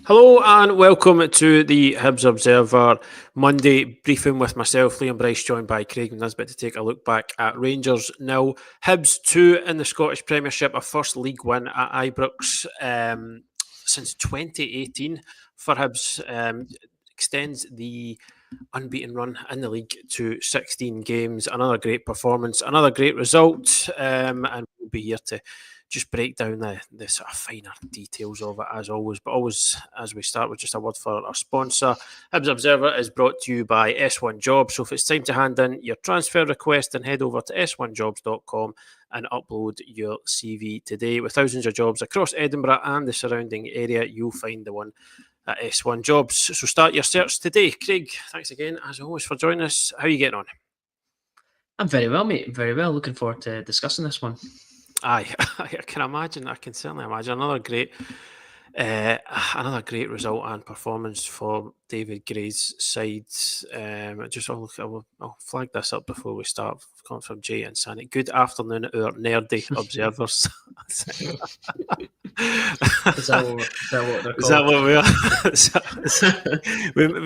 Hello and welcome to the Hibs Observer Monday briefing with myself, Liam Bryce, joined by Craig Nisbet to take a look back at Rangers 0, Hibs 2 in the Scottish Premiership, a first league win at Ibrox since 2018 for Hibs. Extends the unbeaten run in the league to 16 games. Another great performance, another great result, and we'll be here to just break down the sort of finer details of it as always. But always, as we start with just a word for our sponsor, Hibs Observer is brought to you by S1 Jobs. So if it's time to hand in your transfer request, then head over to s1jobs.com and upload your CV today. With thousands of jobs across Edinburgh and the surrounding area, you'll find the one at S1 Jobs. So start your search today. Craig, thanks again, as always, for joining us. How are you getting on? I'm very well, mate. Very well. Looking forward to discussing this one. Aye, I can imagine. I can certainly imagine another great result and performance for David Gray's side. I'll flag this up before we start. Coming from Jay and Sandy. Good afternoon, our nerdy observers. Is that what they're called? Is that what we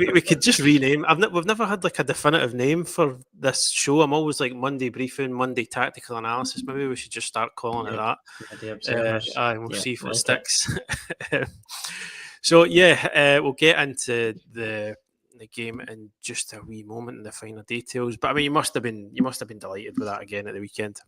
are? we could just rename. We've never had like a definitive name for this show. I'm always like Monday briefing, Monday tactical analysis. Maybe we should just start calling it that. The observers. We'll see if it sticks. So we'll get into the game in just a wee moment in the finer details. But I mean, you must have been delighted with that again at the weekend.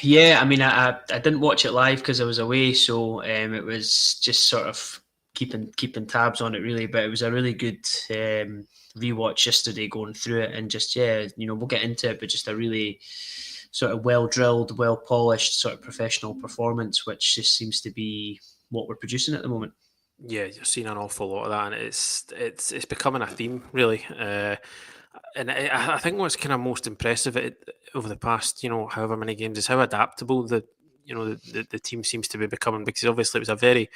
Yeah, I mean, I didn't watch it live because I was away, so it was just sort of keeping tabs on it really. But it was a really good rewatch yesterday, going through it, and just we'll get into it, but just a really sort of well drilled, well polished, sort of professional performance, which just seems to be what we're producing at the moment. Yeah, you're seeing an awful lot of that, and it's becoming a theme, really. And I think what's kind of most impressive over the past, however many games, is how adaptable the team seems to be becoming. Because obviously it was a very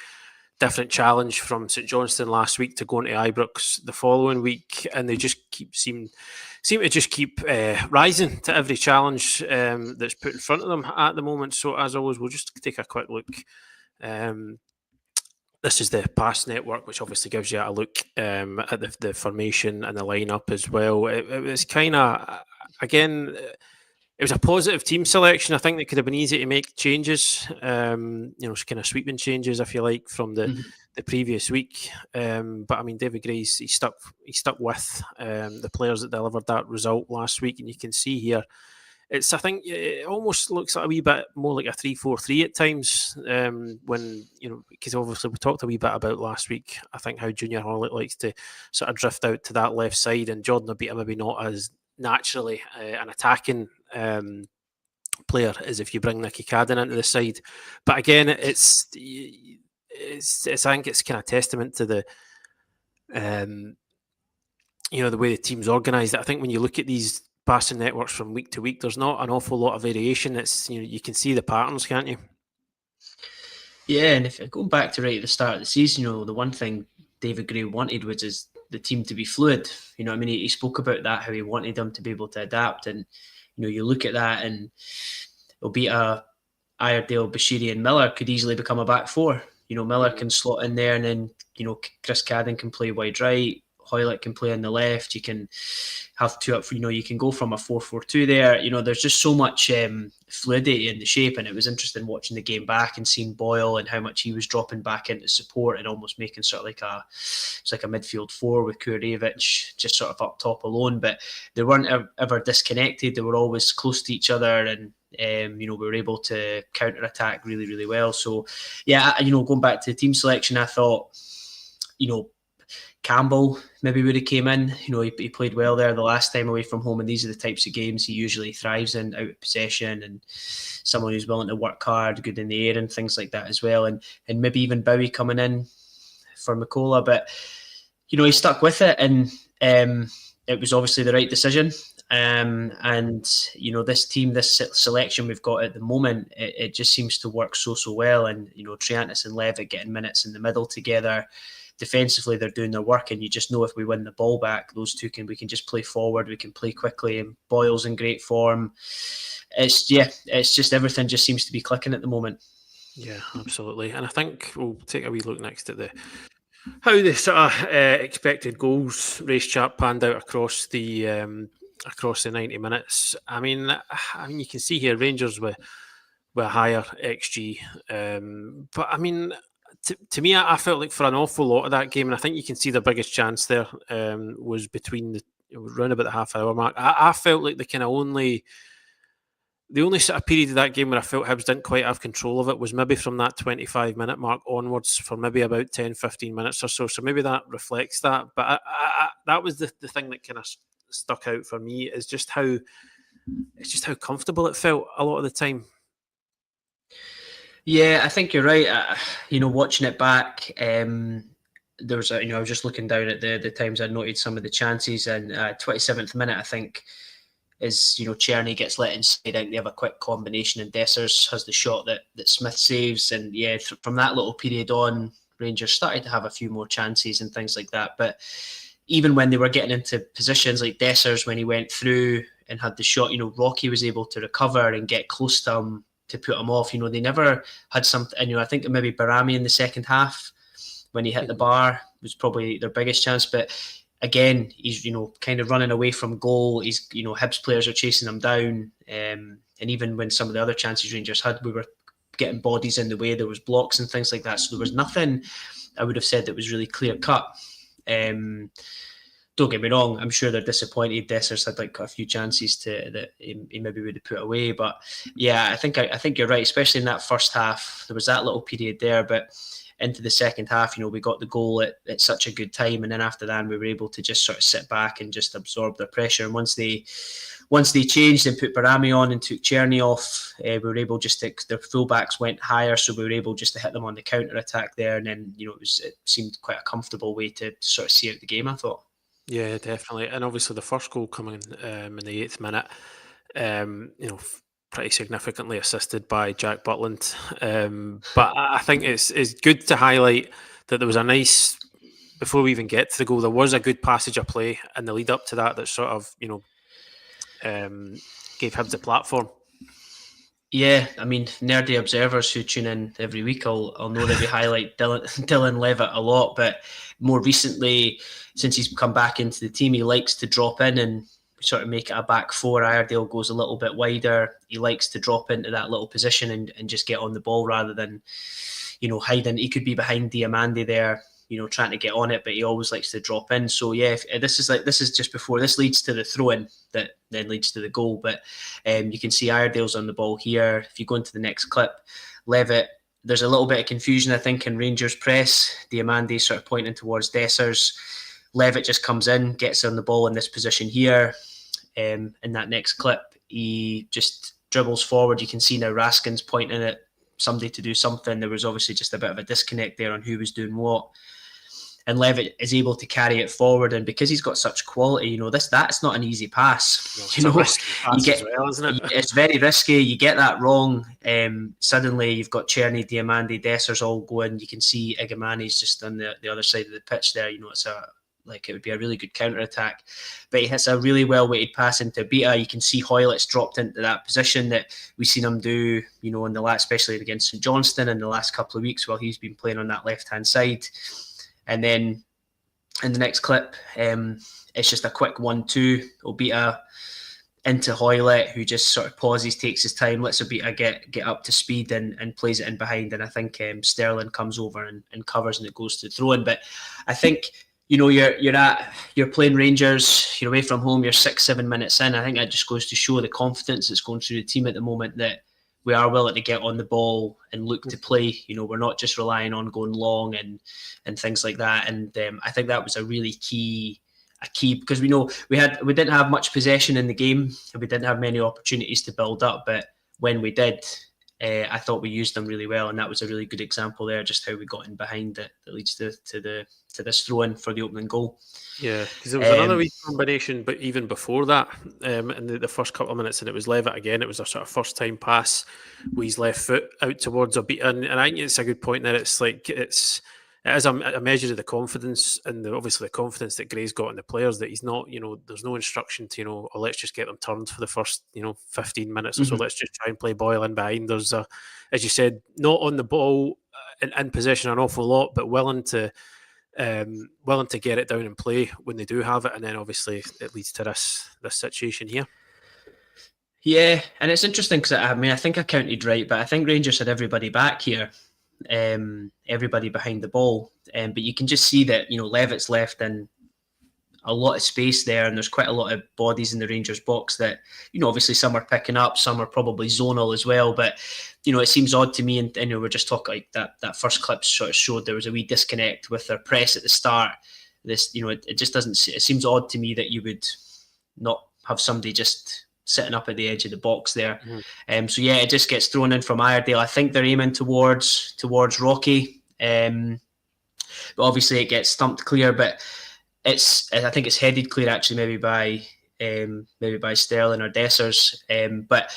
different challenge from St Johnstone last week to going to Ibrox the following week, and they just seem to just keep rising to every challenge that's put in front of them at the moment. So as always, we'll just take a quick look. This is the pass network, which obviously gives you a look at the formation and the lineup as well. It was kind of, again, it was a positive team selection. I think it could have been easy to make changes, kind of sweeping changes, if you like, from the previous week. But I mean, David Gray, he stuck with the players that delivered that result last week, and you can see here. I think it almost looks like a wee bit more like a 3-4-3 at times. When because obviously we talked a wee bit about last week. I think how Junior Hoilett likes to sort of drift out to that left side, and Jordan Obita maybe not as naturally an attacking player as if you bring Nicky Cadden into the side. But again, it's I think it's kind of testament to the the way the team's organised. I think when you look at these passing networks from week to week, there's not an awful lot of variation. It's you can see the patterns, can't you? Yeah, and if going back to right at the start of the season, the one thing David Gray wanted was the team to be fluid. I mean, he spoke about that, how he wanted them to be able to adapt, and you look at that, and Obita, Iredale, Bashiri, and Miller could easily become a back four. Miller can slot in there, and then Chris Cadden can play wide right. Hoilett can play on the left. You can have two up. You can go from a 4-4-2 there. There's just so much fluidity in the shape, and it was interesting watching the game back and seeing Boyle and how much he was dropping back into support and almost making sort of like a midfield four with Kurevich just sort of up top alone. But they weren't ever disconnected. They were always close to each other, and we were able to counter-attack really, really well. So, yeah, going back to the team selection, I thought, Campbell maybe would have came in. He played well there the last time away from home, and these are the types of games he usually thrives in, out of possession, and someone who's willing to work hard, good in the air, and things like that as well. And maybe even Bowie coming in for McCullough, but he stuck with it, and it was obviously the right decision. And this team, this selection we've got at the moment, it just seems to work so well. And Triantis and Levitt getting minutes in the middle together. Defensively, they're doing their work, and you just know if we win the ball back, those two we can just play forward, we can play quickly, and Boyle's in great form. It's just everything just seems to be clicking at the moment. Yeah, absolutely. And I think we'll take a wee look next at how the sort of expected goals race chart panned out across the 90 minutes. I mean, you can see here Rangers with a higher XG, but I mean, to me, I felt like for an awful lot of that game, and I think you can see the biggest chance there was between round about the half hour mark. I felt like the only sort of period of that game where I felt Hibs didn't quite have control of it was maybe from that 25-minute mark onwards for maybe about 10, 15 minutes or so. So maybe that reflects that. But that was the thing that kind of stuck out for me is just how comfortable it felt a lot of the time. Yeah, I think you're right. Watching it back, there was I was just looking down at the times I noted some of the chances, and 27th minute, I think, is Czerny gets let inside out. They have a quick combination, and Dessers has the shot that Smith saves, and yeah, from that little period on, Rangers started to have a few more chances and things like that. But even when they were getting into positions like Dessers, when he went through and had the shot, Rocky was able to recover and get close to him to put him off. They never had something. And I think maybe Barami in the second half when he hit the bar was probably their biggest chance, but again, he's kind of running away from goal. He's Hibs players are chasing him down, and even when some of the other chances Rangers had, we were getting bodies in the way. There was blocks and things like that. So there was nothing I would have said that was really clear cut. Don't get me wrong, I'm sure they're disappointed. Dessers had like a few chances that he maybe would have put away, but yeah, I think you're right. Especially in that first half, there was that little period there, but into the second half, we got the goal at such a good time, and then after that, we were able to just sort of sit back and just absorb the pressure. And once they changed and put Barami on and took Czerny off, we were able just to, their fullbacks went higher, so we were able just to hit them on the counter attack there, and then it seemed quite a comfortable way to sort of see out the game, I thought. Yeah, definitely. And obviously the first goal coming in the 8th minute, pretty significantly assisted by Jack Butland. But I think it's good to highlight that there was a nice, before we even get to the goal, there was a good passage of play in the lead up to that sort of, gave Hibs the platform. Yeah, I mean, nerdy observers who tune in every week, I'll know that we highlight Dylan Levitt a lot, but more recently, since he's come back into the team, he likes to drop in and sort of make it a back four. Iredale goes a little bit wider. He likes to drop into that little position and just get on the ball rather than, hiding. He could be behind Diamande there, trying to get on it, but he always likes to drop in. So yeah, this is just before this leads to the throw-in that then leads to the goal. But you can see Iredale's on the ball here. If you go into the next clip, Levitt, there's a little bit of confusion, I think, in Rangers press. Diamande sort of pointing towards Dessers. Levitt just comes in, gets on the ball in this position here. In that next clip, he just dribbles forward. You can see now Raskin's pointing at somebody to do something. There was obviously just a bit of a disconnect there on who was doing what. And Levitt is able to carry it forward, and because he's got such quality, that's not an easy pass. No, it's a risky pass as well, isn't it? It's very risky. You get that wrong, suddenly you've got Czerny, Diamande, Dessers all going. You can see Igamani's just on the other side of the pitch there. It would be a really good counter attack, but he hits a really well weighted pass into Beta. You can see Hoylett's dropped into that position that we've seen him do, in the last, especially against St Johnstone in the last couple of weeks while he's been playing on that left hand side. And then in the next clip, it's just a quick 1-2. Obita into Hoylett, who just sort of pauses, takes his time, lets Obita get up to speed and plays it in behind. And I think Sterling comes over and covers, and it goes to throw-in. But I think, you're playing Rangers, you're away from home, you're 6-7 minutes in. I think that just goes to show the confidence that's going through the team at the moment, that we are willing to get on the ball and look to play. We're not just relying on going long and things like that. And I think that was a really key, because we didn't have much possession in the game. We didn't have many opportunities to build up, but when we did, I thought we used them really well, and that was a really good example there, just how we got in behind that leads to this throw-in for the opening goal. Yeah, because there was another wee combination, but even before that, in the first couple of minutes, and it was Levitt again. It was a sort of first-time pass with his left foot out towards Obita, and I think it's a good point there. It's like it's it is a measure of the confidence, and obviously the confidence that Gray's got in the players, that he's not, there's no instruction to, oh, let's just get them turned for the first, 15 minutes or so. Let's just try and play Boyle in behind. There's as you said, not on the ball in possession an awful lot, but willing to get it down and play when they do have it, and then obviously it leads to this situation here. Yeah, and it's interesting because I think I counted right, but I think Rangers had everybody back here. Everybody behind the ball, but you can just see that Levitt's left in a lot of space there, and there's quite a lot of bodies in the Rangers box that obviously some are picking up, some are probably zonal as well, but it seems odd to me, and we're just talking like that first clip sort of showed there was a wee disconnect with their press at the start. This it just doesn't, it seems odd to me that you would not have somebody just sitting up at the edge of the box there. So yeah, it just gets thrown in from Iredale. I think they're aiming towards Rocky, but obviously it gets stumped clear. But I think it's headed clear actually, maybe by Sterling or Dessers. But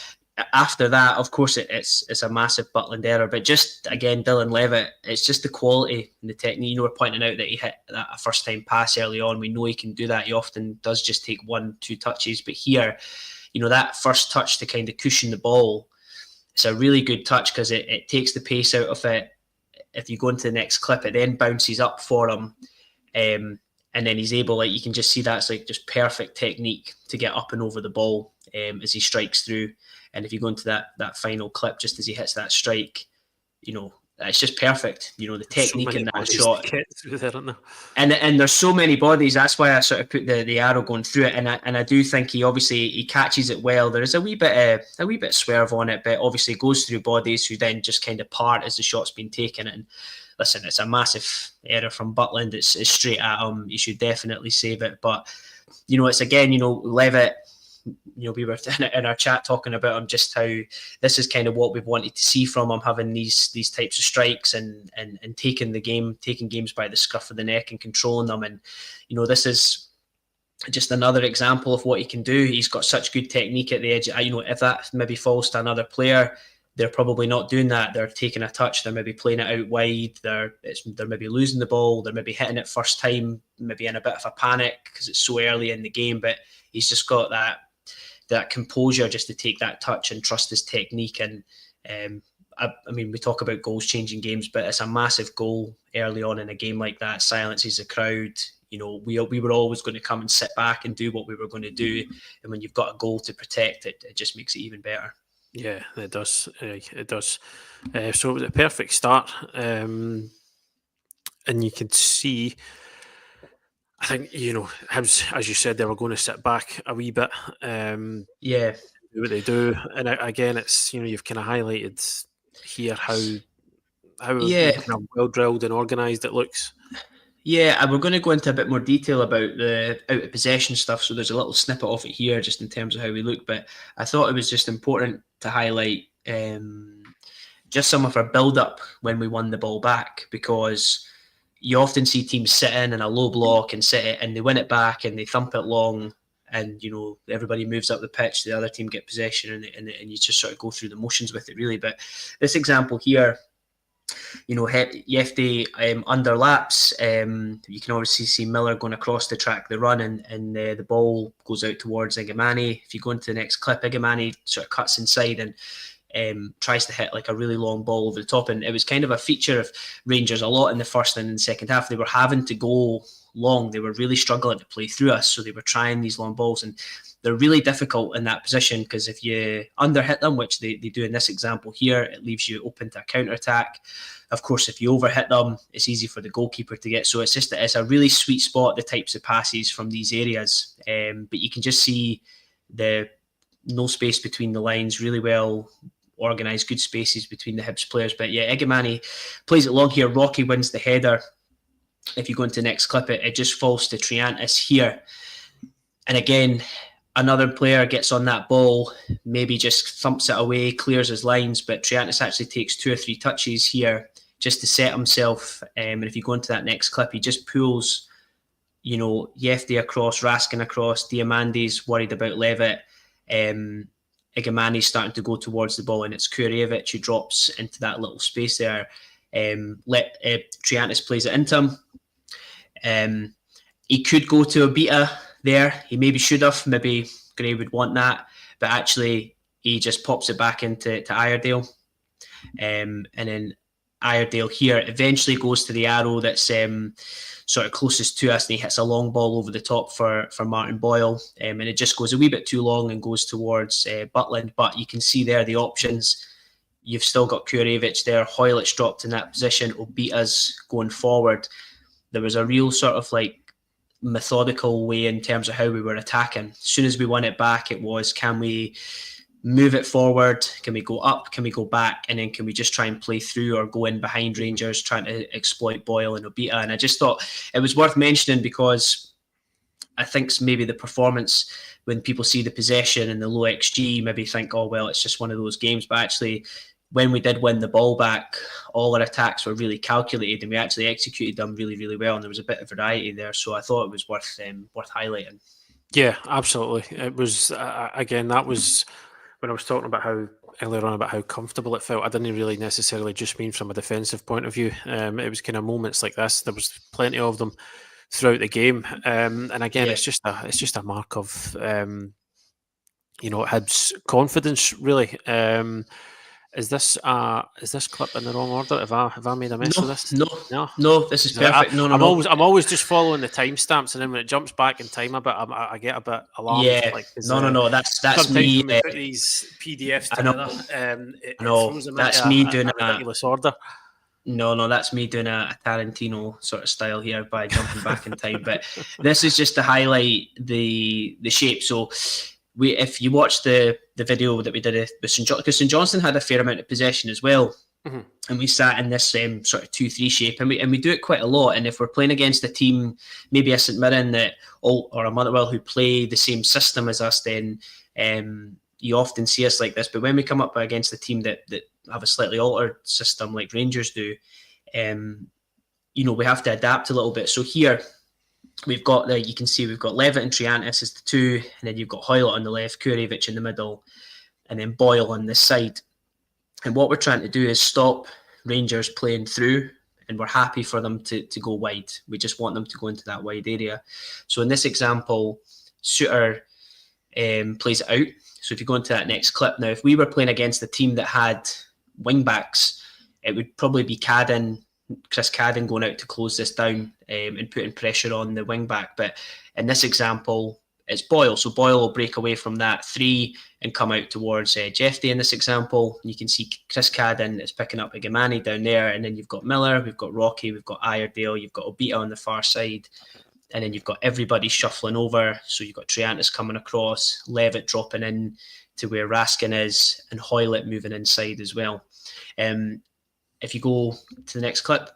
after that, of course, it's a massive Butland error. But just again, Dylan Levitt, it's just the quality and the technique. We're pointing out that he hit that a first time pass early on. We know he can do that. He often does just take 1-2 touches, but here, that first touch to kind of cushion the ball, it's a really good touch because it takes the pace out of it. If you go into the next clip, it then bounces up for him. And then he's able, you can just see that's just perfect technique to get up and over the ball as he strikes through. And if you go into that final clip, just as he hits that strike, it's just perfect. The technique so in that shot. And there's so many bodies. That's why I sort of put the arrow going through it. And I do think he catches it well. There is a wee bit swerve on it, but obviously goes through bodies who then just kind of part as the shot's been taken. And listen, it's a massive error from Butland. It's straight at him. He should definitely save it. But it's again, Levitt. We were in our chat talking about him, just how this is kind of what we've wanted to see from him, having these types of strikes and taking games by the scruff of the neck and controlling them. And this is just another example of what he can do. He's got such good technique at the edge. If that maybe falls to another player, they're probably not doing that. They're taking a touch. They're maybe playing it out wide. They're maybe losing the ball. They're maybe hitting it first time, maybe in a bit of a panic because it's so early in the game. But he's just got that composure just to take that touch and trust his technique. And I mean, we talk about goals changing games, but it's a massive goal early on in a game like that. Silences the crowd. We were always going to come and sit back and do what we were going to do. And when you've got a goal to protect, it just makes it even better. Yeah, it does. It does. So it was a perfect start. And you could see, I think, Hibs, as you said, they were going to sit back a wee bit. Do what they do. And again, it's, you've kind of highlighted here how kind of well drilled and organised it looks. Yeah, and we're going to go into a bit more detail about the out of possession stuff. So there's a little snippet of it here, just in terms of how we look. But I thought it was just important to highlight just some of our build-up when we won the ball back, because you often see teams sit in a low block and sit it, and they win it back and they thump it long, and everybody moves up the pitch, the other team get possession, and you just sort of go through the motions with it, really. But this example here, Yefte underlaps. You can obviously see Miller going across the track, the run, and the ball goes out towards Igamani. If you go into the next clip, Igamani sort of cuts inside and tries to hit a really long ball over the top. And it was kind of a feature of Rangers a lot in the first and in the second half. They were having to go long. They were really struggling to play through us, so they were trying these long balls, and they're really difficult in that position, because if you underhit them, which they do in this example here, it leaves you open to a counter-attack. Of course, if you overhit them, it's easy for the goalkeeper to get. So it's a really sweet spot, the types of passes from these areas. But you can just see the no space between the lines, really well organised, good spaces between the Hibs players. But yeah, Igamani plays it long here. Rocky wins the header. If you go into the next clip, it just falls to Triantis here. And again, another player gets on that ball, maybe just thumps it away, clears his lines, but Triantis actually takes 2 or 3 touches here just to set himself. And if you go into that next clip, he just pulls, Yefte across, Raskin across, Diamandi's worried about Levitt. Igamani's starting to go towards the ball, and it's Kurevich who drops into that little space there. Triantis plays it into him. He could go to Obita there. He maybe should have. Maybe Gray would want that. But actually, he just pops it back into Iredale. And then Iredale here eventually goes to the arrow that's sort of closest to us, and he hits a long ball over the top for Martin Boyle. And it just goes a wee bit too long and goes towards Butland. But you can see there the options. You've still got Kurevich there. Hoylett's dropped in that position. Obita's going forward. There was a real sort of like methodical way in terms of how we were attacking. As soon as we won it back, it was, can we move it forward? Can we go up? Can we go back? And then can we just try and play through or go in behind Rangers, trying to exploit Boyle and Obita? And I just thought it was worth mentioning, because I think maybe the performance, when people see the possession and the low XG, maybe think, oh, well, it's just one of those games. But actually, when we did win the ball back, all our attacks were really calculated, and we actually executed them really, really well. And there was a bit of variety there, so I thought it was worth highlighting. Yeah, absolutely. It was again. That was when I was talking about earlier on about how comfortable it felt. I didn't really necessarily just mean from a defensive point of view. It was kind of moments like this. There was plenty of them throughout the game, and again, it's just a mark of Hibs' confidence, really. Is this clip in the wrong order? Have I made a mess of this? No. This is perfect. I'm always just following the timestamps, and then when it jumps back in time a bit, I get a bit alarmed. Yeah, no. That's me. When we put these PDFs together, that's me doing a ridiculous order. No, that's me doing a Tarantino sort of style here by jumping back in time. But this is just to highlight the shape. So if you watch the video that we did with St. Johnston, because St. Johnston had a fair amount of possession as well, and we sat in this sort of 2-3 shape, and we do it quite a lot. And if we're playing against a team, maybe a St Mirren or a Motherwell who play the same system as us, then you often see us like this. But when we come up against a team that have a slightly altered system like Rangers do, we have to adapt a little bit. So here, we've got you can see we've got Levitt and Triantis as the two, and then you've got Hoylett on the left, Kurevich in the middle, and then Boyle on this side. And what we're trying to do is stop Rangers playing through, and we're happy for them to go wide. We just want them to go into that wide area. So in this example, Suter plays it out. So if you go into that next clip now, if we were playing against a team that had wing backs, it would probably be Chris Cadden going out to close this down and putting pressure on the wing back. But in this example, it's Boyle. So Boyle will break away from that 3 and come out towards Jeffy in this example. You can see Chris Cadden is picking up Igamani down there, and then you've got Miller, we've got Rocky, we've got Iredale, you've got Obita on the far side, and then you've got everybody shuffling over. So you've got Triantis coming across, Levitt dropping in to where Raskin is, and Hoylett moving inside as well. If you go to the next clip,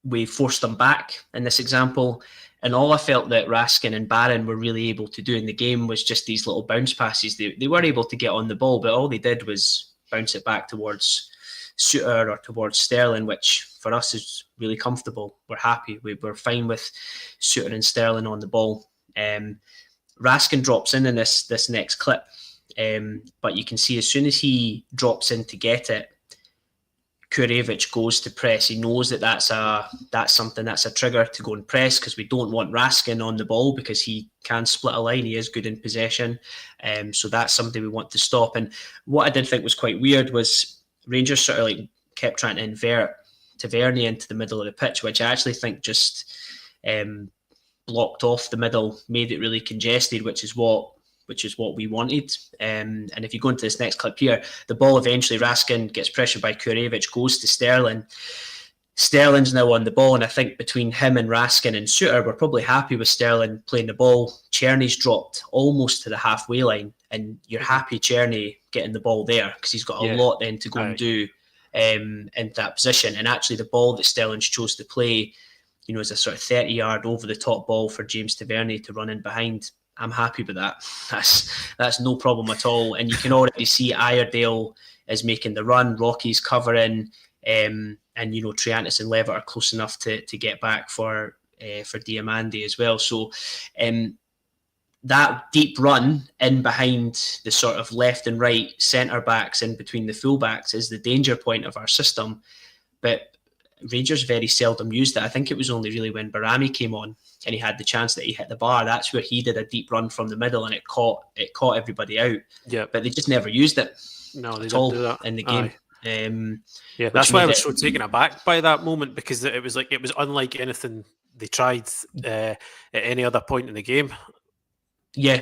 we forced them back in this example, and all I felt that Raskin and Barron were really able to do in the game was just these little bounce passes. They were able to get on the ball, but all they did was bounce it back towards Suter or towards Sterling, which for us is really comfortable. We're happy. We're fine with Suter and Sterling on the ball. Raskin drops in this next clip, but you can see as soon as he drops in to get it, Kurevich goes to press. He knows that's a trigger to go and press, because we don't want Raskin on the ball because he can split a line. He is good in possession. So that's something we want to stop. And what I did think was quite weird was Rangers sort of like kept trying to invert Tavernier into the middle of the pitch, which I actually think just blocked off the middle, made it really congested, which is what we wanted. And if you go into this next clip here, the ball eventually, Raskin gets pressured by Kurevich, goes to Sterling. Sterling's now on the ball, and I think between him and Raskin and Suter, we're probably happy with Sterling playing the ball. Czerny's dropped almost to the halfway line, and you're happy Czerny getting the ball there, because he's got a lot then to go and do in that position. And actually the ball that Sterling chose to play, is a sort of 30-yard over the top ball for James Tavernier to run in behind. I'm happy with that. That's no problem at all. And you can already see Iredale is making the run, Rocky's covering, and Triantis and Levitt are close enough to get back for Diamandi as well. So that deep run in behind the sort of left and right centre backs, in between the full backs, is the danger point of our system. but Rangers very seldom used it. I think it was only really when Barami came on and he had the chance that he hit the bar. That's where he did a deep run from the middle and it caught everybody out. Yeah, but they just never used it. No, they at didn't all do that in the game. Yeah, that's why I was so taken aback by that moment, because it was unlike anything they tried at any other point in the game. Yeah,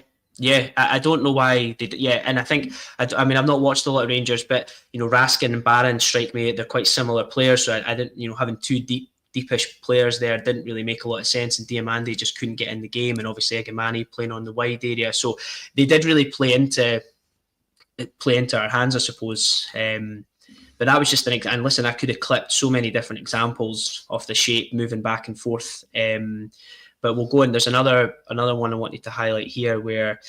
I don't know why they did. Yeah, and I think I mean I've not watched a lot of Rangers, but Raskin and Barron strike me, they're quite similar players. So I didn't having two deepish players there didn't really make a lot of sense, and Diamandi just couldn't get in the game, and obviously Egamani playing on the wide area, so they did really play into our hands, I suppose. But that was just and listen, I could have clipped so many different examples of the shape moving back and forth. But we'll go in. There's another one I wanted to highlight here, where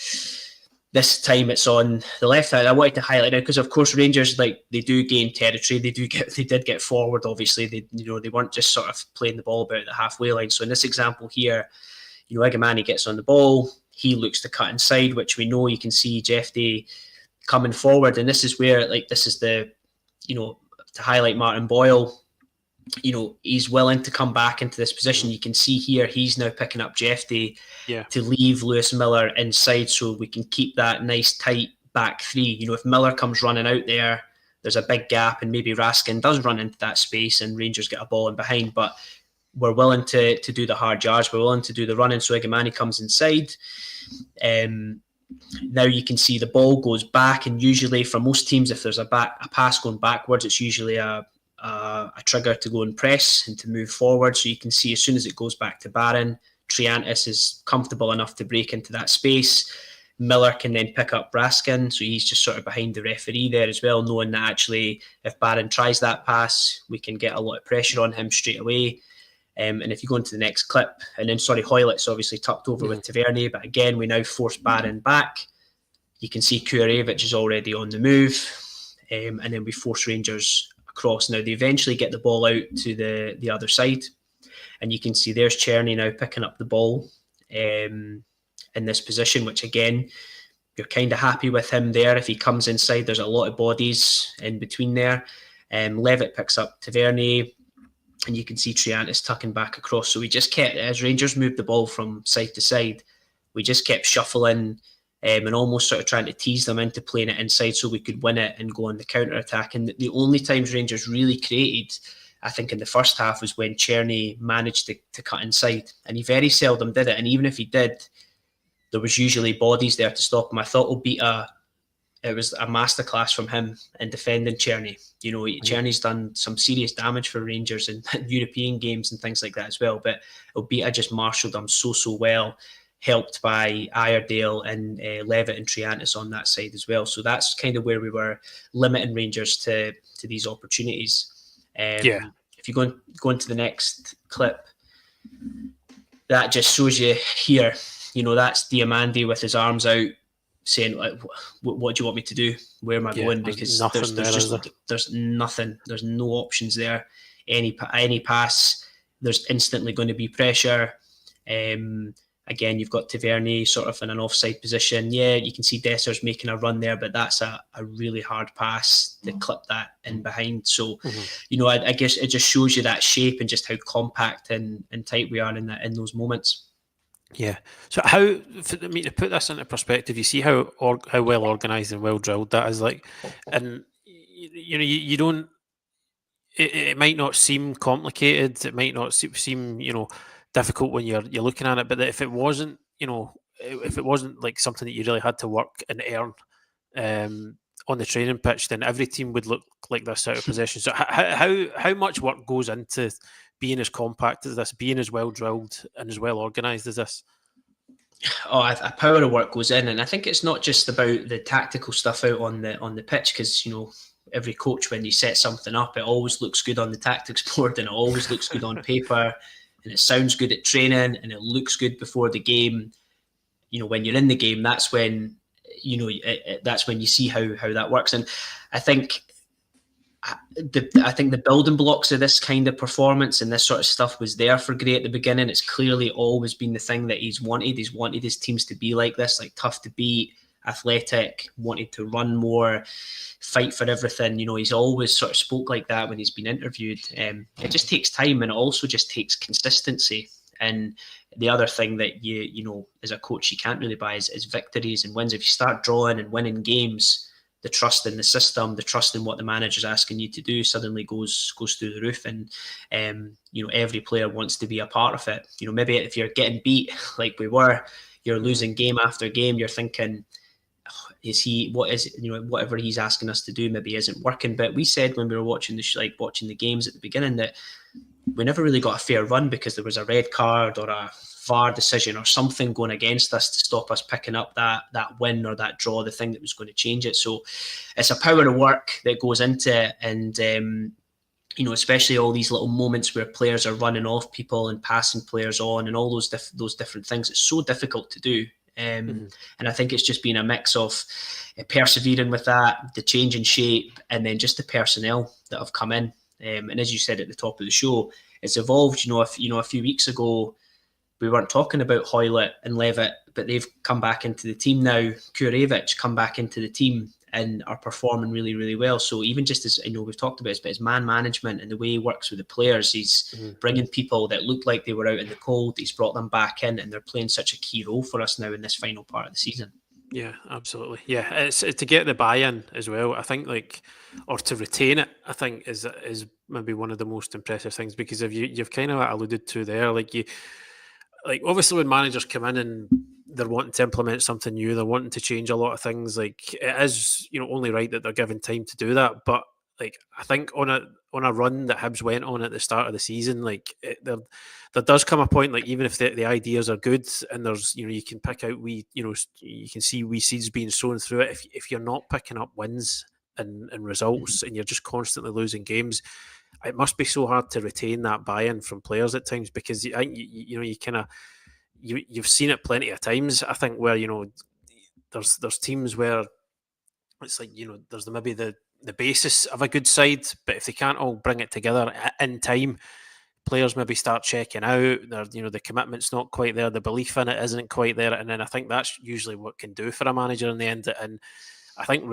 this time it's on the left side. I wanted to highlight it because, of course, Rangers, they do gain territory. They did get forward. Obviously, they weren't just sort of playing the ball about the halfway line. So in this example here, Egamani gets on the ball. He looks to cut inside, which we know. You can see Jeff Day coming forward, and this is where this is the to highlight Martin Boyle. He's willing to come back into this position. You can see here he's now picking up Jeff Day to leave Lewis Miller inside, so we can keep that nice tight back three. If Miller comes running out there, there's a big gap, and maybe Raskin does run into that space and Rangers get a ball in behind, but we're willing to do the hard yards, we're willing to do the running, so Egamani comes inside. Now you can see the ball goes back, and usually for most teams, if there's a pass going backwards, it's usually a trigger to go and press and to move forward. So you can see as soon as it goes back to Barron, Triantis is comfortable enough to break into that space. Miller can then pick up Raskin, so he's just sort of behind the referee there as well, knowing that actually if Barron tries that pass, we can get a lot of pressure on him straight away. And if you go into the next clip, and then Hoylett's obviously tucked over with Tavernier, but again, we now force Barron back. You can see Kurevich is already on the move, and then we force Rangers across. Now, they eventually get the ball out to the other side, and you can see there's Czerny now picking up the ball in this position, which again, you're kind of happy with him there. If he comes inside, there's a lot of bodies in between there. Levitt picks up Tavernier, and you can see Triantis tucking back across. So we just kept, as Rangers moved the ball from side to side, we just kept shuffling and almost sort of trying to tease them into playing it inside so we could win it and go on the counter-attack. And the only times Rangers really created, I think, in the first half was when Czerny managed to cut inside. And he very seldom did it. And even if he did, there was usually bodies there to stop him. I thought it was a masterclass from him in defending Czerny. Czerny's done some serious damage for Rangers in European games and things like that as well. But Obita just marshalled them so well, helped by Iredale and Levitt and Triantis on that side as well. So that's kind of where we were limiting Rangers to these opportunities. If you go into the next clip, that just shows you here, that's Diamandi with his arms out, saying, what do you want me to do? Where am I going? Because there's nothing. There's no options there. Any pass, there's instantly going to be pressure. Again, you've got Tavernier sort of in an offside position. Yeah, you can see Desser's making a run there, but that's a really hard pass to clip that in behind. So, I guess it just shows you that shape and just how compact and tight we are in those moments. Yeah. So to put this into perspective, you see how well organised and well drilled that is, and you don't. It might not seem complicated. It might not seem difficult when you're looking at it. But if it wasn't, if it wasn't like something that you really had to work and earn on the training pitch, then every team would look like this out of possession. So how much work goes into being as compact as this, being as well drilled and as well organised as this? A power of work goes in, and I think it's not just about the tactical stuff out on the pitch, because every coach, when you set something up, it always looks good on the tactics board and it always looks good on paper and it sounds good at training and it looks good before the game. When you're in the game, that's when that's when you see how that works. And I think the building blocks of this kind of performance and this sort of stuff was there for Gray at the beginning. It's clearly always been the thing that he's wanted. He's wanted his teams to be like this, like tough to beat, athletic, wanted to run more, fight for everything. He's always sort of spoke like that when he's been interviewed. It just takes time, and it also just takes consistency. And the other thing that you as a coach you can't really buy is victories and wins. If you start drawing and winning games, the trust in the system, the trust in what the manager's asking you to do suddenly goes through the roof. And every player wants to be a part of it. Maybe if you're getting beat like we were, you're losing game after game, you're thinking, whatever he's asking us to do maybe isn't working. But we said when we were watching the games at the beginning that we never really got a fair run because there was a red card or a VAR decision or something going against us to stop us picking up that win or that draw, the thing that was going to change it. So it's a power of work that goes into it. And especially all these little moments where players are running off people and passing players on and all those different things. It's so difficult to do. And I think it's just been a mix of persevering with that, the change in shape, and then just the personnel that have come in. And as you said at the top of the show, it's evolved. A few weeks ago, we weren't talking about Hoylett and Levitt, but they've come back into the team now. Kurevich come back into the team and are performing really, really well. So even just as we've talked about, his man management and the way he works with the players, he's bringing people that looked like they were out in the cold. He's brought them back in, and they're playing such a key role for us now in this final part of the season. Yeah, absolutely. Yeah, it's to get the buy-in as well. I think, or to retain it, I think is maybe one of the most impressive things, because if you've kind of alluded to there, obviously when managers come in and they're wanting to implement something new, they're wanting to change a lot of things. It is only right that they're given time to do that. But I think on a run that Hibs went on at the start of the season, there does come a point, even if the ideas are good and there's you can pick out you can see wee seeds being sown through it. If you're not picking up wins and results and you're just constantly losing games, it must be so hard to retain that buy-in from players at times, because I think you've seen it plenty of times. I think where there's teams where it's there's maybe the basis of a good side, but if they can't all bring it together in time, players maybe start checking out. The commitment's not quite there, the belief in it isn't quite there, and then I think that's usually what can do for a manager in the end. And I think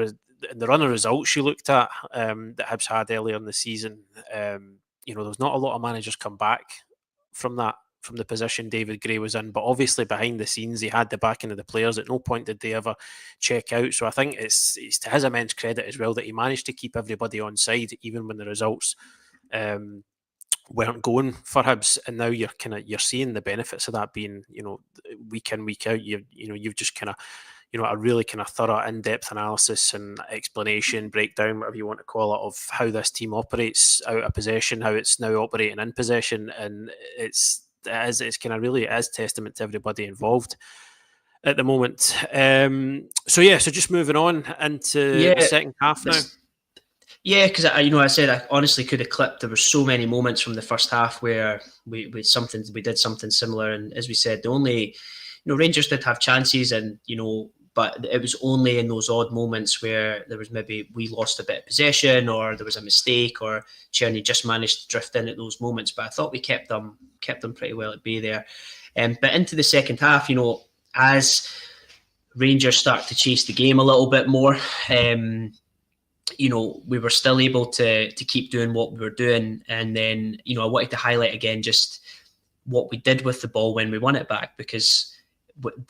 the run of results you looked at that Hibs had earlier in the season, there's not a lot of managers come back from the position David Gray was in, but obviously behind the scenes he had the backing of the players. At no point did they ever check out. So I think it's to his immense credit as well that he managed to keep everybody on side even when the results weren't going for Hibs. And now you're seeing the benefits of that being week in, week out. You've just a really thorough in-depth analysis and explanation, breakdown, whatever you want to call it, of how this team operates out of possession, how it's now operating in possession, and it's really is testament to everybody involved at the moment. So just moving on into the second half now. Yeah, because I said I honestly could have clipped. There were so many moments from the first half where we did something similar, and as we said, the only Rangers did have chances, and but it was only in those odd moments where there was maybe we lost a bit of possession or there was a mistake or Cherny just managed to drift in at those moments. But I thought we kept them pretty well at bay there. But into the second half, as Rangers start to chase the game a little bit more, we were still able to keep doing what we were doing. And then, I wanted to highlight again just what we did with the ball when we won it back, because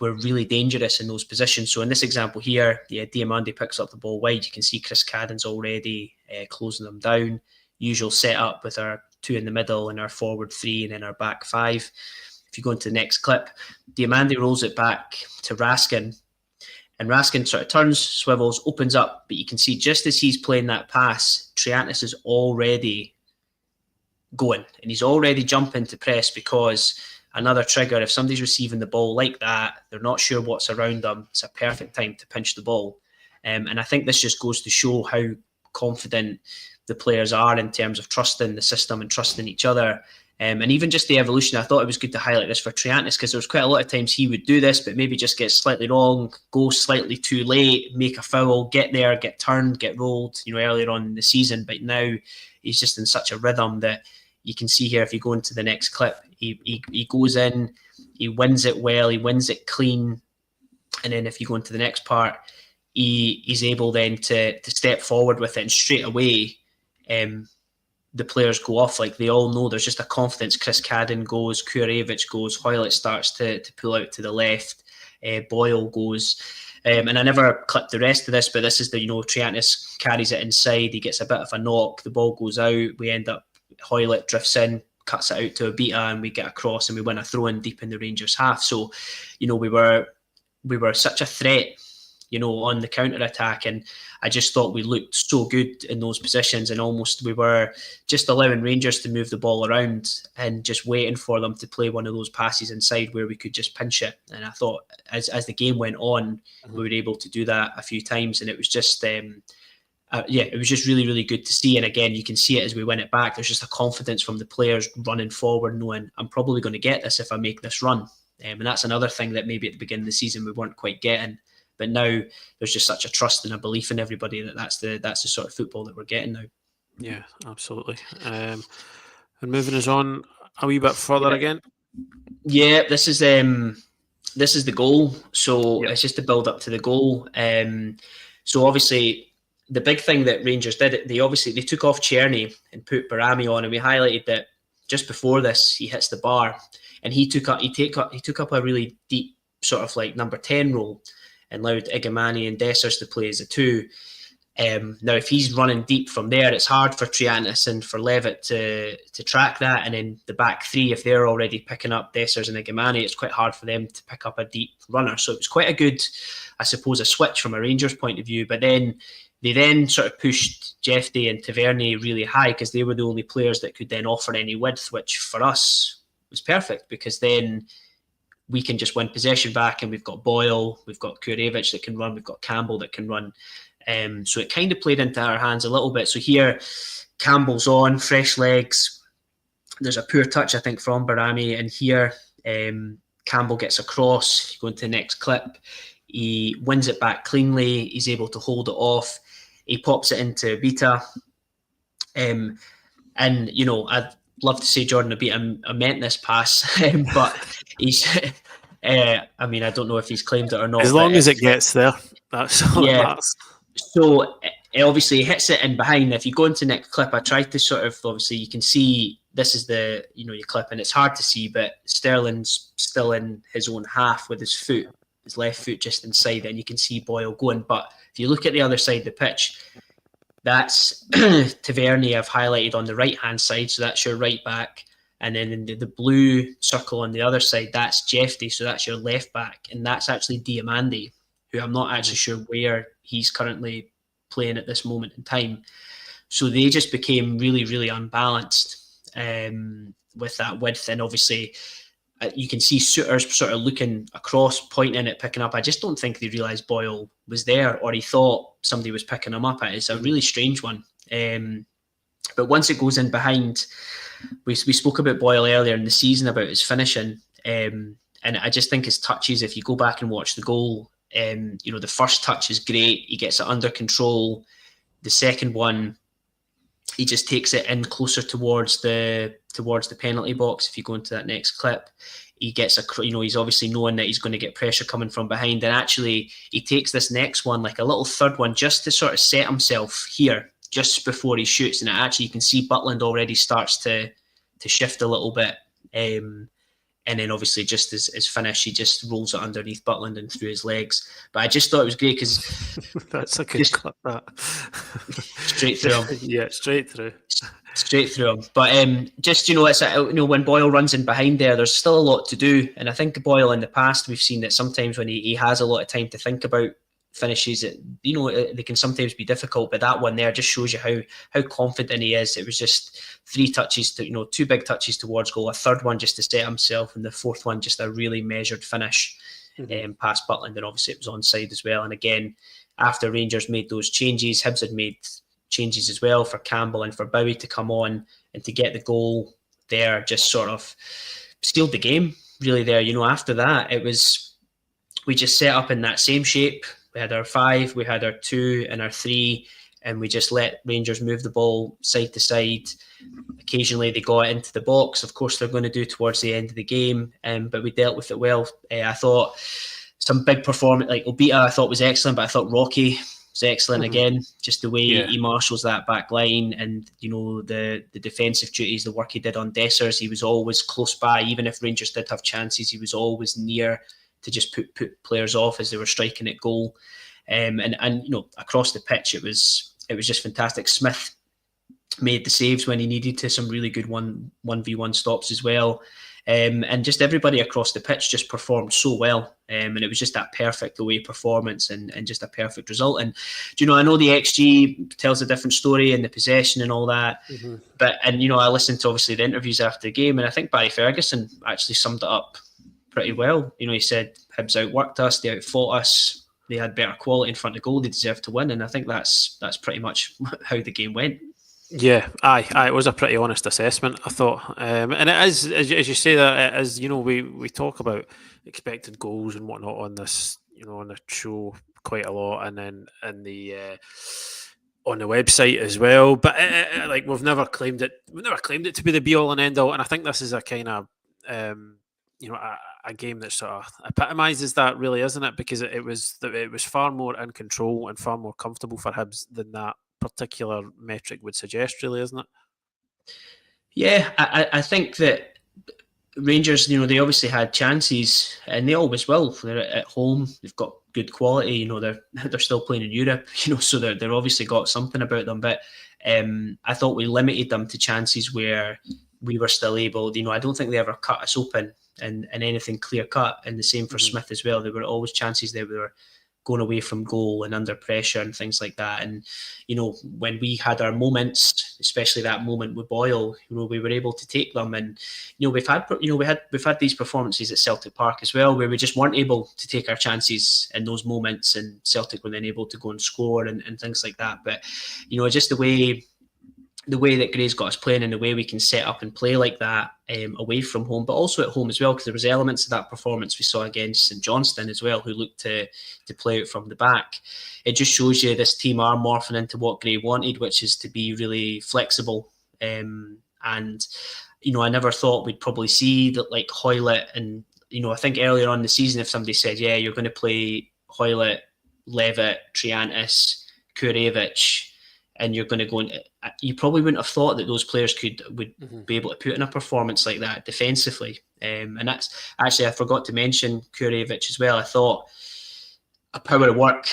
we're really dangerous in those positions. So in this example here, Diamandi picks up the ball wide. You can see Chris Cadden's already closing them down. Usual setup with our two in the middle and our forward three and then our back five. If you go into the next clip, Diamandi rolls it back to Raskin. And Raskin sort of turns, swivels, opens up. But you can see just as he's playing that pass, Triantis is already going. And he's already jumping to press, because another trigger, if somebody's receiving the ball like that, they're not sure what's around them, it's a perfect time to pinch the ball. And I think this just goes to show how confident the players are in terms of trusting the system and trusting each other. And even just the evolution, I thought it was good to highlight this for Triantis, because there was quite a lot of times he would do this, but maybe just get slightly wrong, go slightly too late, make a foul, get there, get turned, get rolled, earlier on in the season. But now he's just in such a rhythm that you can see here, if you go into the next clip, he goes in, he wins it well, he wins it clean. And then if you go into the next part, he's able then to step forward with it, and straight away the players go off. Like, they all know there's just a confidence. Chris Cadden goes, Kurevich goes, Hoylett starts to pull out to the left, Boyle goes. And I never clipped the rest of this, but this is the, Triantis carries it inside, he gets a bit of a knock, the ball goes out, we end up, Hoylett drifts in, cuts it out to a Abita, and we get a cross and we win a throw-in deep in the Rangers half. So, we were such a threat, on the counter-attack, and I just thought we looked so good in those positions, and almost we were just allowing Rangers to move the ball around and just waiting for them to play one of those passes inside where we could just pinch it. And I thought as the game went on, we were able to do that a few times, and it was just it was just really, really good to see. And again, you can see it as we win it back. There's just a confidence from the players running forward, knowing I'm probably going to get this if I make this run. And that's another thing that maybe at the beginning of the season we weren't quite getting. But now there's just such a trust and a belief in everybody that's the sort of football that we're getting now. Yeah, absolutely. And moving us on a wee bit further again. Yeah, this is the goal. So It's just to build up to the goal. So obviously the big thing that Rangers did, they took off Czerny and put Barami on, and we highlighted that just before this he hits the bar, and he took up a really deep sort of like number 10 role, and allowed Igamani and Dessers to play as a 2. Now, if he's running deep from there, it's hard for Triantis and for Levitt to track that. And then the back 3, if they're already picking up Dessers and Igamani, it's quite hard for them to pick up a deep runner. So it was quite a good, I suppose, a switch from a Rangers point of view. But then they sort of pushed Jeffrey and Tavernier really high, because they were the only players that could then offer any width, which for us was perfect, because then we can just win possession back, and we've got Boyle, we've got Kurevich that can run, we've got Campbell that can run. So it kind of played into our hands a little bit. So here, Campbell's on, fresh legs. There's a poor touch, I think, from Barami. And here, Campbell gets across. If you go into the next clip, he wins it back cleanly. He's able to hold it off. He pops it into Abita. And, I'd love to say Jordan Abita, I meant this pass, but he's... I don't know if he's claimed it or not. As long as it gets there, that's all that matters. So obviously he hits it in behind. If you go into the next clip, I tried to sort of, obviously you can see this is the, your clip, and it's hard to see, but Sterling's still in his own half with his left foot just inside, and you can see Boyle going. But if you look at the other side of the pitch, that's Tavernier I've highlighted on the right-hand side, so that's your right back. And then in the blue circle on the other side, that's Jeffrey, so that's your left back. And that's actually Diamandi, who I'm not actually sure where he's currently playing at this moment in time. So they just became really, really unbalanced with that width. And obviously, you can see Souters sort of looking across, pointing at picking up. I just don't think they realised Boyle was there, or he thought somebody was picking him up. It's a really strange one. But once it goes in behind... We spoke about Boyle earlier in the season about his finishing, and I just think his touches, if you go back and watch the goal, the first touch is great. He gets it under control. The second one, he just takes it in closer towards the penalty box. If you go into that next clip, he gets he's obviously knowing that he's going to get pressure coming from behind, and actually he takes this next one, like a little third one, just to sort of set himself here, just before he shoots. And actually you can see Butland already starts to shift a little bit. And then obviously just as finish, he just rolls it underneath Butland and through his legs. But I just thought it was great because... That's a good clip, that. Straight through him. Yeah, straight through. Straight through him. But it's when Boyle runs in behind there's still a lot to do. And I think Boyle in the past, we've seen that sometimes when he has a lot of time to think about finishes, they can sometimes be difficult, but that one there just shows you how confident he is. It was just 3 touches to 2 big touches towards goal, a third one just to set himself, and the fourth one just a really measured finish past Butland, and obviously it was onside as well. And again, after Rangers made those changes, Hibs had made changes as well for Campbell and for Bowie to come on and to get the goal there, just sort of sealed the game really there. After that, we just set up in that same shape. We had our 5, we had our 2 and our 3, and we just let Rangers move the ball side to side. Occasionally they got it into the box. Of course, they're going to do towards the end of the game, but we dealt with it well. I thought some big performance. Like Obita, I thought was excellent, but I thought Rocky was excellent again. Just the way he marshals that back line, and the defensive duties, the work he did on Dessers. He was always close by, even if Rangers did have chances. He was always near to just put players off as they were striking at goal. And across the pitch, it was just fantastic. Smith made the saves when he needed to, some really good 1v1 stops as well. And just everybody across the pitch just performed so well. And it was just that perfect away performance and just a perfect result. And, I know the XG tells a different story and the possession and all that. But I listened to obviously the interviews after the game, and I think Barry Ferguson actually summed it up pretty well. He said Hibs outworked us, they outfought us, they had better quality in front of goal, they deserved to win. And I think that's pretty much how the game went. Yeah, it was a pretty honest assessment, I thought, and it is, as you say, that it is. We talk about expected goals and whatnot on this, on the show quite a lot, and then in the on the website as well. But like we've never claimed it to be the be all and end all, and I think this is a kind of a game that sort of epitomises that, really, isn't it? Because it was far more in control and far more comfortable for Hibs than that particular metric would suggest, really, isn't it? Yeah, I think that Rangers, they obviously had chances, and they always will. They're at home, they've got good quality. They're still playing in Europe, so they're obviously got something about them. But I thought we limited them to chances where we were still able. I don't think they ever cut us open and anything clear cut. And the same for Smith as well. There were always chances they were going away from goal and under pressure and things like that. And, when we had our moments, especially that moment with Boyle, we were able to take them. And, we've had these performances at Celtic Park as well, where we just weren't able to take our chances in those moments, and Celtic were then able to go and score and things like that. But, just the way that Gray's got us playing, and the way we can set up and play like that away from home, but also at home as well, because there was elements of that performance we saw against St Johnstone as well, who looked to play out from the back. It just shows you this team are morphing into what Gray wanted, which is to be really flexible. And, I never thought we'd probably see that, like Hoylett, and, I think earlier on in the season, if somebody said, yeah, you're going to play Hoylett, Levitt, Triantis, Kurevich, and you're going to go in, you probably wouldn't have thought that those players would be able to put in a performance like that defensively. And that's actually, I forgot to mention Kurevich as well. I thought a power of work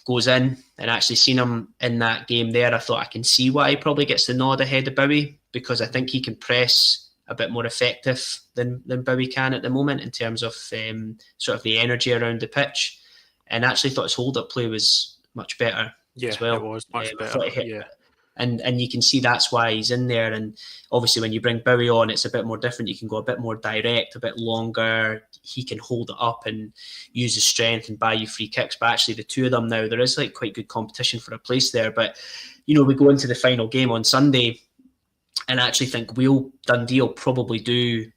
goes in, and actually seen him in that game there, I thought I can see why he probably gets the nod ahead of Bowie, because I think he can press a bit more effective than Bowie can at the moment in terms of sort of the energy around the pitch. And I actually thought his hold-up play was much better. Yeah, as well. It was much better. And you can see that's why he's in there. And obviously, when you bring Bowie on, it's a bit more different. You can go a bit more direct, a bit longer. He can hold it up and use his strength and buy you free kicks. But actually, the two of them now, there is like quite good competition for a place there. But we go into the final game on Sunday, and I actually think Dundee will probably do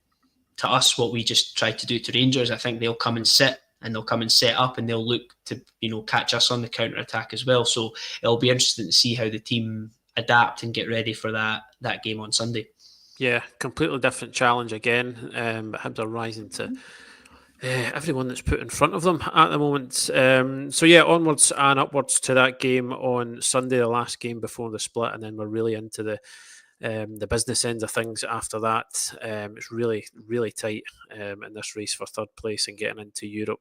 to us what we just tried to do to Rangers. I think they'll come and sit, and they'll come and set up, and they'll look to, catch us on the counter-attack as well. So it'll be interesting to see how the team adapt and get ready for that game on Sunday. Yeah, completely different challenge again. But Hibs are rising to everyone that's put in front of them at the moment. So yeah, onwards and upwards to that game on Sunday, the last game before the split, and then we're really into the business end of things after that. It's really, really tight in this race for third place and getting into Europe.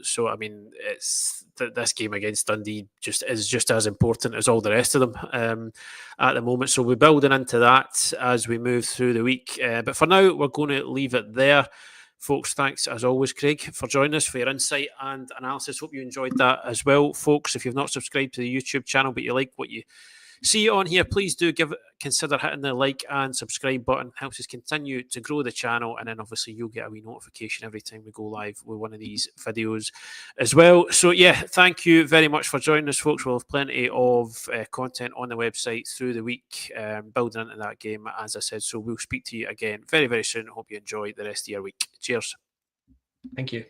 So, I mean, it's this game against Dundee is just as important as all the rest of them at the moment. So we're building into that as we move through the week. But for now, we're going to leave it there. Folks, thanks as always, Craig, for joining us, for your insight and analysis. Hope you enjoyed that as well. Folks, if you've not subscribed to the YouTube channel, but you like what you see on here, please do consider hitting the like and subscribe button. It helps us continue to grow the channel, and then obviously you'll get a wee notification every time we go live with one of these videos as well. So yeah, thank you very much for joining us, folks. We'll have plenty of content on the website through the week, building into that game, as I said. So we'll speak to you again very, very soon. Hope you enjoy the rest of your week. Cheers. Thank you.